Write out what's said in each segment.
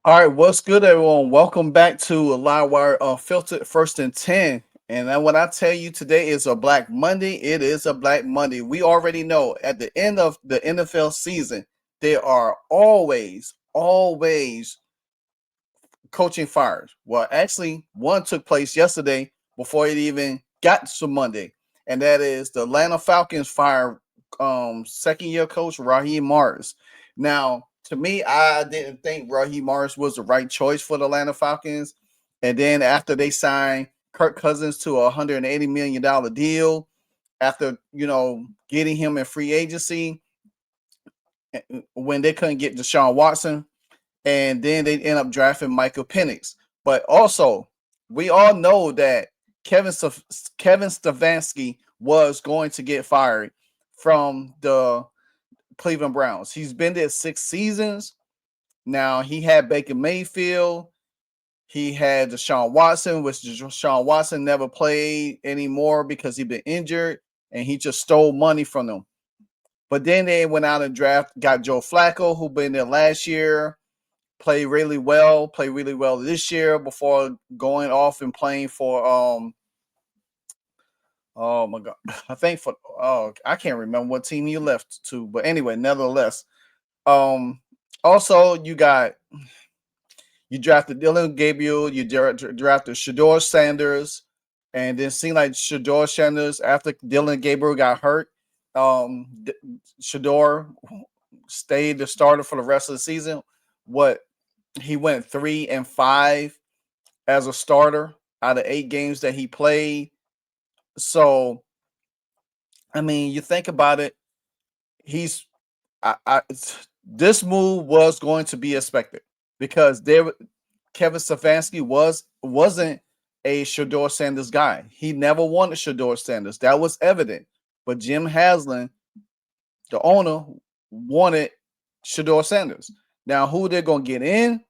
All right, what's good, everyone? Welcome back to a Live Wire Filtered First and 10. And then when I tell you today is a Black Monday, it is a Black Monday. We already know at the end of the NFL season, there are always coaching fires. Well, actually, one took place yesterday before it even got to Monday, and that is the Atlanta Falcons fire second year coach Raheem Morris. Now, to me, I didn't think Raheem Morris was the right choice for the Atlanta Falcons. And then after they signed Kirk Cousins to a $180 million deal, after getting him in free agency, when they couldn't get Deshaun Watson, and then they end up drafting Michael Penix. But also, we all know that Kevin Stefanski was going to get fired from the Cleveland Browns. He's been there 6 seasons. Now, he had Baker Mayfield. He had Deshaun Watson, which Deshaun Watson never played anymore because he'd been injured, and he just stole money from them. But then they went out and got Joe Flacco, who been there last year, played really well this year before going off and playing for oh my god, I think for I can't remember what team he left to, but anyway, nevertheless, um also you drafted Dylan Gabriel, you drafted Shador Sanders, and then seemed like Shador Sanders after Dylan Gabriel got hurt, Shador stayed the starter for the rest of the season. What He went 3-5 as a starter out of 8 games that he played. So, I mean, you think about it, he's this move was going to be expected because Kevin Stefanski wasn't a Shador Sanders guy. He never wanted Shador Sanders. That was evident. But Jim Haslam, the owner, wanted Shador Sanders. Now, who they're going to get in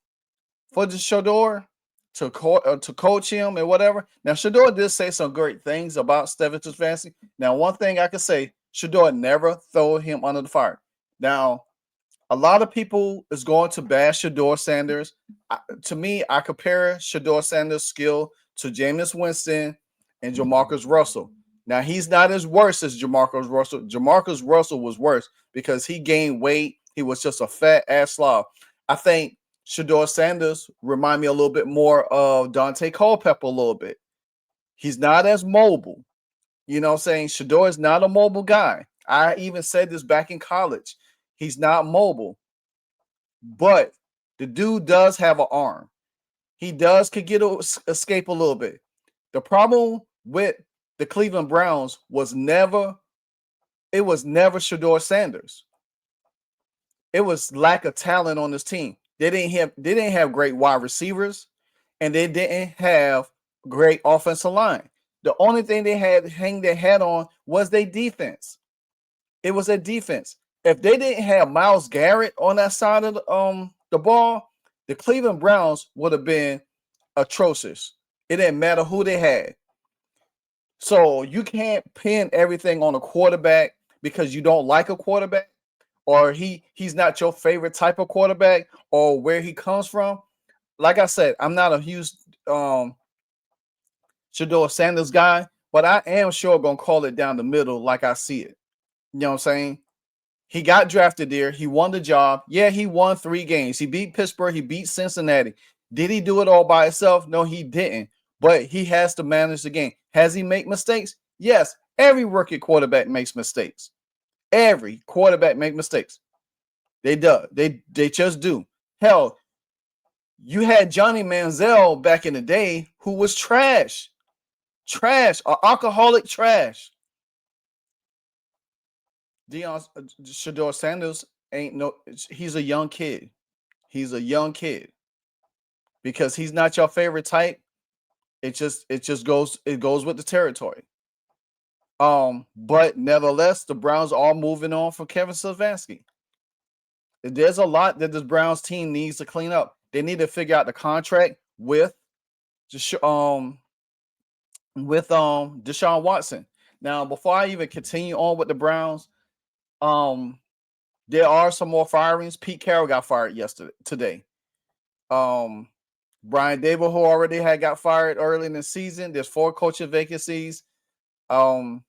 for the Shador to coach him and whatever. Now, Shador did say some great things about Stephen Stefanski. Now, one thing I can say, Shador never throw him under the fire. Now, a lot of people is going to bash Shador Sanders. To me, I compare Shador Sanders' skill to Jameis Winston and Jamarcus Russell. Now, he's not as worse as Jamarcus Russell. Jamarcus Russell was worse because he gained weight. He was just a fat ass slob. I think Shador Sanders remind me a little bit more of Dante Culpepper a little bit. He's not as mobile. You know what I'm saying? Shador is not a mobile guy. I even said this back in college. He's not mobile. But the dude does have an arm. He could escape a little bit. The problem with the Cleveland Browns was never Shador Sanders. It was lack of talent on this team. They didn't have great wide receivers, and they didn't have great offensive line. The only thing they had hang their hat on was their defense. It was a defense. If they didn't have Myles Garrett on that side of the ball, the Cleveland Browns would have been atrocious. It didn't matter who they had. So you can't pin everything on a quarterback because you don't like a quarterback, or he's not your favorite type of quarterback, or where he comes from. Like I said, I'm not a huge Shador Sanders guy, but I am sure gonna call it down the middle like I see it. You know what I'm saying? He got drafted there. He won the job. Yeah, he won 3 games. He beat Pittsburgh. He beat Cincinnati. Did he do it all by himself? No, he didn't. But he has to manage the game. Has he made mistakes? Yes. Every rookie quarterback makes mistakes. Every quarterback makes mistakes. They do. They just do. Hell, you had Johnny Manziel back in the day who was trash. Trash. Alcoholic trash. Shador Sanders he's a young kid. He's a young kid. Because he's not your favorite type, it just goes with the territory. But nevertheless, the Browns are moving on from Kevin Stefanski. There's a lot that this Browns team needs to clean up. They need to figure out the contract with Deshaun Watson. Now, before I even continue on with the Browns, there are some more firings. Pete Carroll got fired today. Brian Dable, who already had got fired early in the season. There's 4 coaching vacancies. And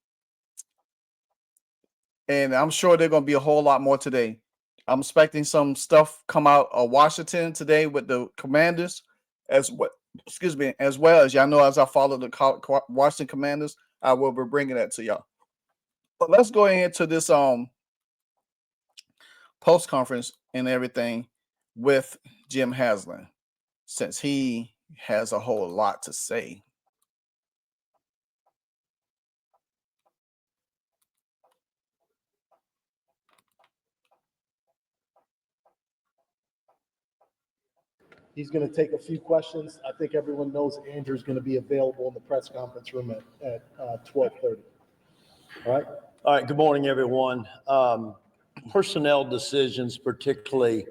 I'm sure there's going to be a whole lot more today. I'm expecting some stuff come out of Washington today with the Commanders as well. Excuse me, as well as y'all know, as I follow the Washington Commanders, I will be bringing that to y'all. But let's go into this post conference and everything with Jim Haslam, since he has a whole lot to say. He's going to take a few questions. I think everyone knows Andrew's going to be available in the press conference room at 12:30. All right? All right, good morning, everyone. Personnel decisions, particularly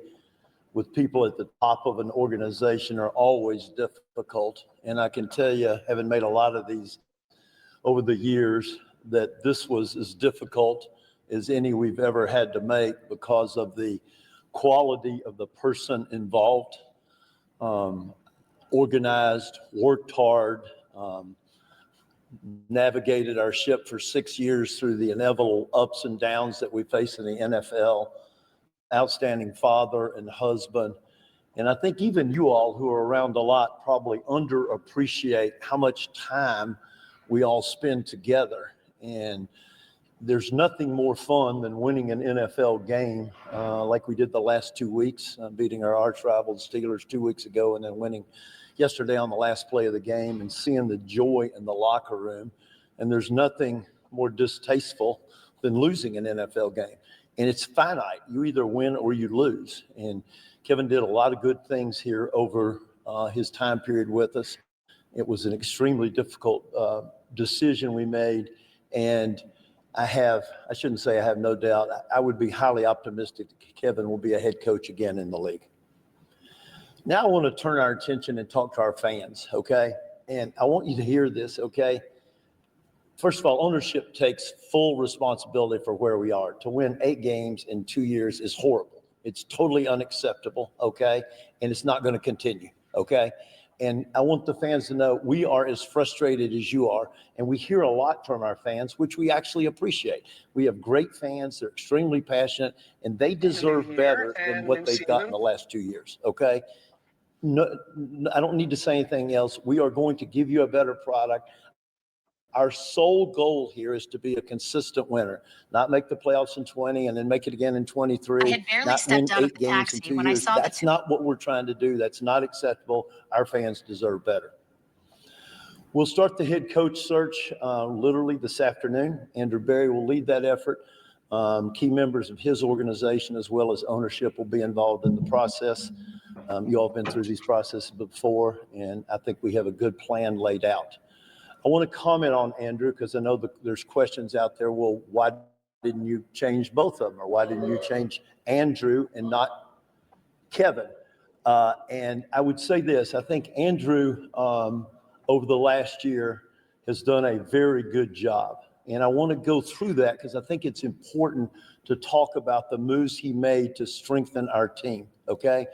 with people at the top of an organization, are always difficult. And I can tell you, having made a lot of these over the years, that this was as difficult as any we've ever had to make because of the quality of the person involved. Organized, worked hard, navigated our ship for 6 years through the inevitable ups and downs that we face in the NFL. Outstanding father and husband. And I think even you all who are around a lot probably underappreciate how much time we all spend together. And there's nothing more fun than winning an NFL game like we did the last 2 weeks, beating our arch rival Steelers 2 weeks ago, and then winning yesterday on the last play of the game and seeing the joy in the locker room. And there's nothing more distasteful than losing an NFL game. And it's finite. You either win or you lose. And Kevin did a lot of good things here over his time period with us. It was an extremely difficult decision we made. And I shouldn't say I have no doubt, I would be highly optimistic that Kevin will be a head coach again in the league. Now I want to turn our attention and talk to our fans, okay? And I want you to hear this, okay? First of all, ownership takes full responsibility for where we are. To win 8 games in 2 years is horrible. It's totally unacceptable, okay? And it's not going to continue, okay? And I want the fans to know we are as frustrated as you are, and we hear a lot from our fans, which we actually appreciate. We have great fans. They're extremely passionate, and they deserve better than what they've got in the last 2 years, okay? No, I don't need to say anything else. We are going to give you a better product. Our sole goal here is to be a consistent winner, not make the playoffs in 20 and then make it again in 23. I had barely not stepped win out 8 of the games in taxi 2 when I years. saw That's not what we're trying to do. That's not acceptable. Our fans deserve better. We'll start the head coach search literally this afternoon. Andrew Berry will lead that effort. Key members of his organization as well as ownership will be involved in the process. You all have been through these processes before, and I think we have a good plan laid out. I want to comment on Andrew because I know that there's questions out there. Well, why didn't you change both of them? Or why didn't you change Andrew and not Kevin? And I would say this, I think Andrew over the last year has done a very good job. And I want to go through that because I think it's important to talk about the moves he made to strengthen our team, okay?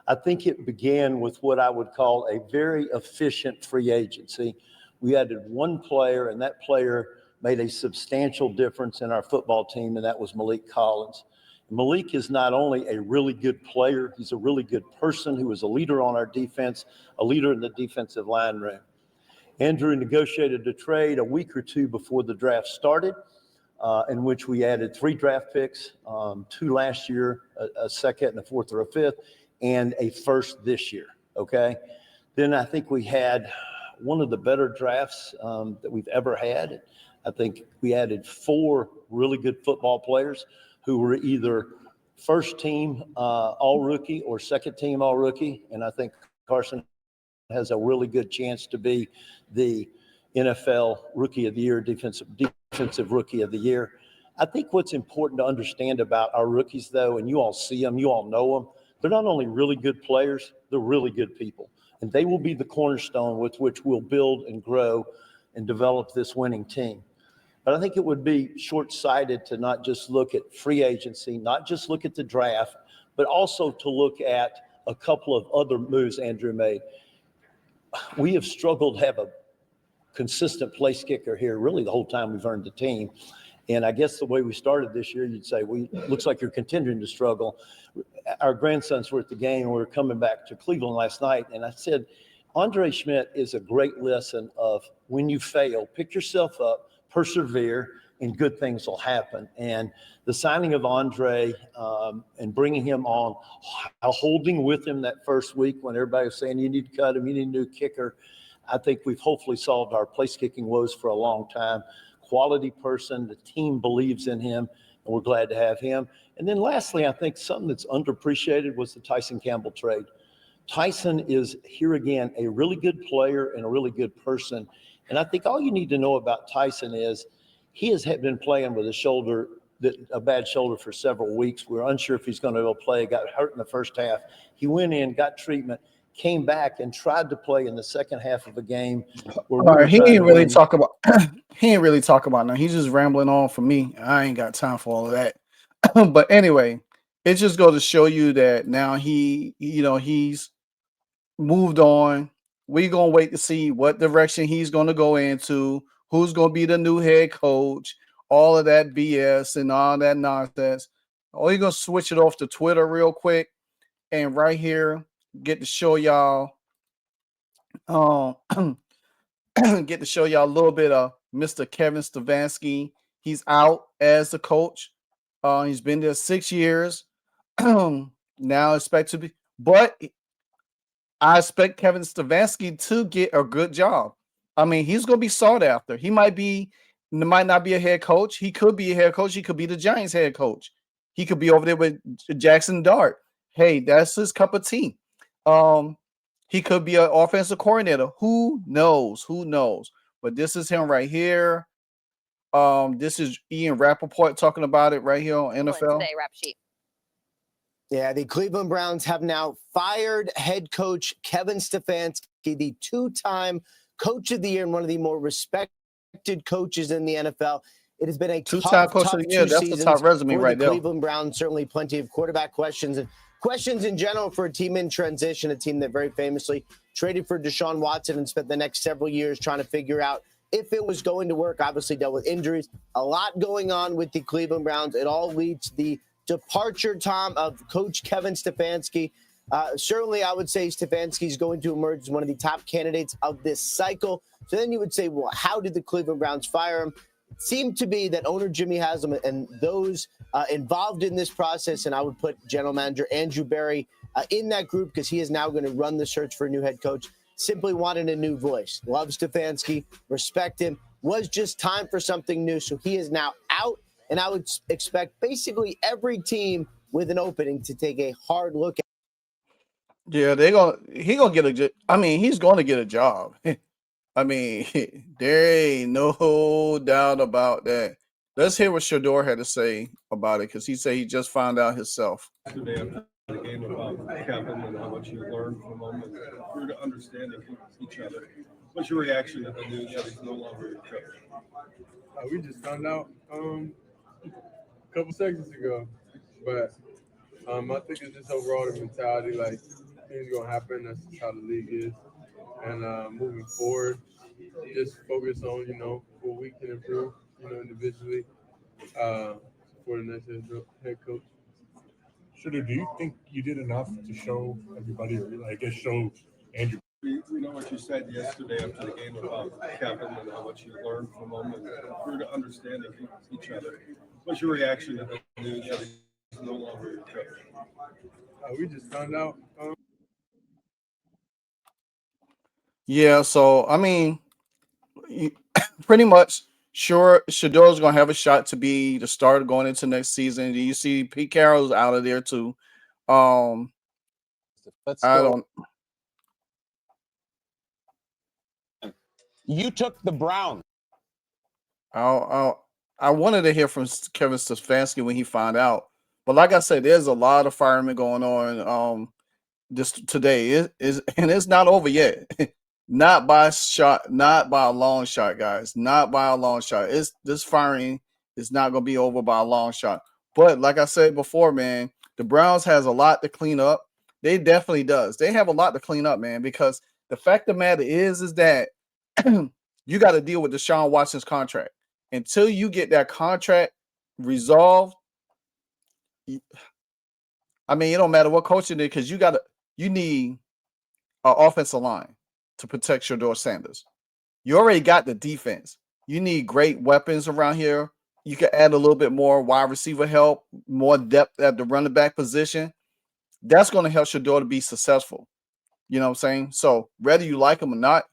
I think it began with what I would call a very efficient free agency. We added one player, and that player made a substantial difference in our football team, and that was Malik Collins. Malik is not only a really good player, he's a really good person who is a leader on our defense, a leader in the defensive line room. Andrew negotiated a trade a week or two before the draft started, in which we added 3 draft picks, 2 last year, a second and a fourth or a fifth, and a first this year, okay? Then I think we had one of the better drafts that we've ever had. I think we added 4 really good football players who were either first team all-rookie or second team all-rookie, and I think Carson has a really good chance to be the NFL Rookie of the Year, defensive Rookie of the Year. I think what's important to understand about our rookies, though, and you all see them, you all know them, they're not only really good players, they're really good people. And they will be the cornerstone with which we'll build and grow and develop this winning team. But I think it would be short-sighted to not just look at free agency, not just look at the draft, but also to look at a couple of other moves Andrew made. We have struggled to have a consistent place kicker here really the whole time we've earned the team. And I guess the way we started this year, you'd say, looks like you're continuing to struggle. Our grandsons were at the game. We were coming back to Cleveland last night. And I said, Andre Schmidt is a great lesson of when you fail, pick yourself up, persevere, and good things will happen. And the signing of Andre and bringing him on, holding with him that first week when everybody was saying, you need to cut him, you need a new kicker. I think we've hopefully solved our place kicking woes for a long time. Quality person, the team believes in him, and we're glad to have him. And then lastly, I think something that's underappreciated was the Tyson Campbell trade. Tyson is, here again, a really good player and a really good person. And I think all you need to know about Tyson is he has been playing with a bad shoulder for several weeks. We were unsure if he's going to go play, got hurt in the first half. He went in, got treatment, came back and tried to play in the second half of a game. He ain't really talk about now. He's just rambling on for me. I ain't got time for all of that. But anyway, it just goes to show you that now he's moved on. We're gonna wait to see what direction he's gonna go into, who's gonna be the new head coach, all of that BS and all that nonsense. Oh, you're gonna switch it off to Twitter real quick, and right here get to show y'all get to show y'all a little bit of Mr. Kevin Stefanski. He's out as the coach. He's been there 6 years. Now expect to be, but I expect Kevin Stefanski to get a good job. I mean, he's going to be sought after. He might not be a head coach. He could be a head coach. He could be the Giants head coach. He could be over there with Jackson Dart. Hey, that's his cup of tea. He could be an offensive coordinator. Who knows? Who knows? But this is him right here. This is Ian Rappaport talking about it right here on NFL. Today, rap sheet. Yeah, the Cleveland Browns have now fired head coach Kevin Stefanski, the two-time coach of the year and one of the more respected coaches in the NFL. It has been a two-time coach of the year. That's the top resume right there. Cleveland Browns, certainly plenty of quarterback questions and questions in general for a team in transition, a team that very famously traded for Deshaun Watson and spent the next several years trying to figure out if it was going to work. Obviously dealt with injuries. A lot going on with the Cleveland Browns. It all leads to the departure, Tom, of Coach Kevin Stefanski. Certainly, I would say Stefanski is going to emerge as one of the top candidates of this cycle. So then you would say, well, how did the Cleveland Browns fire him? It seemed to be that owner Jimmy Haslam and those involved in this process, and I would put general manager Andrew Berry in that group because he is now going to run the search for a new head coach, simply wanted a new voice. Love Stefanski, respect him, was just time for something new. So he is now out. And I would expect basically every team with an opening to take a hard look at. Yeah, he's going to get a job. I mean, there ain't no doubt about that. Let's hear what Shador had to say about it, because he said he just found out himself. Today after the game about Kevin and how much you learned from him and grew to understanding each other. What's your reaction to the news that he's no longer your coach? We just found out a couple seconds ago, but I think it's just overall the mentality, like things gonna happen. That's just how the league is, and moving forward, just focus on what we can improve, individually for the next head coach. Shooter, do you think you did enough to show everybody, or I guess show Andrew? We know what you said yesterday after the game about Kevin and how much you learned from him and grew to understanding each other. What's your reaction to the news that he's no longer your coach? We just found out. Yeah, so I mean, pretty much sure Shador's gonna have a shot to be the starter going into next season. You see Pete Carroll's out of there too. You took the Browns. I wanted to hear from Kevin Stefanski when he found out, but like I said, there's a lot of firing going on this today. And it's not over yet. Not by a shot, not by a long shot, guys. Not by a long shot. This firing is not going to be over by a long shot. But like I said before, man, the Browns has a lot to clean up. They definitely does. They have a lot to clean up, man, because the fact of the matter is that you got to deal with Deshaun Watson's contract. Until you get that contract resolved, I mean, it don't matter what coach you did, because you need an offensive line to protect Shedeur Sanders. You already got the defense. You need great weapons around here. You can add a little bit more wide receiver help, more depth at the running back position. That's going to help Shedeur to be successful. You know what I'm saying? So whether you like him or not,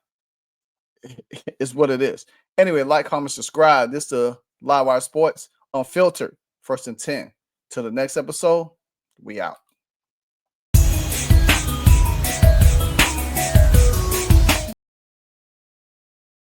it's what it is. Anyway, like, comment, subscribe. This is the Livewire Sports Unfiltered, 1st and 10. Till the next episode, we out.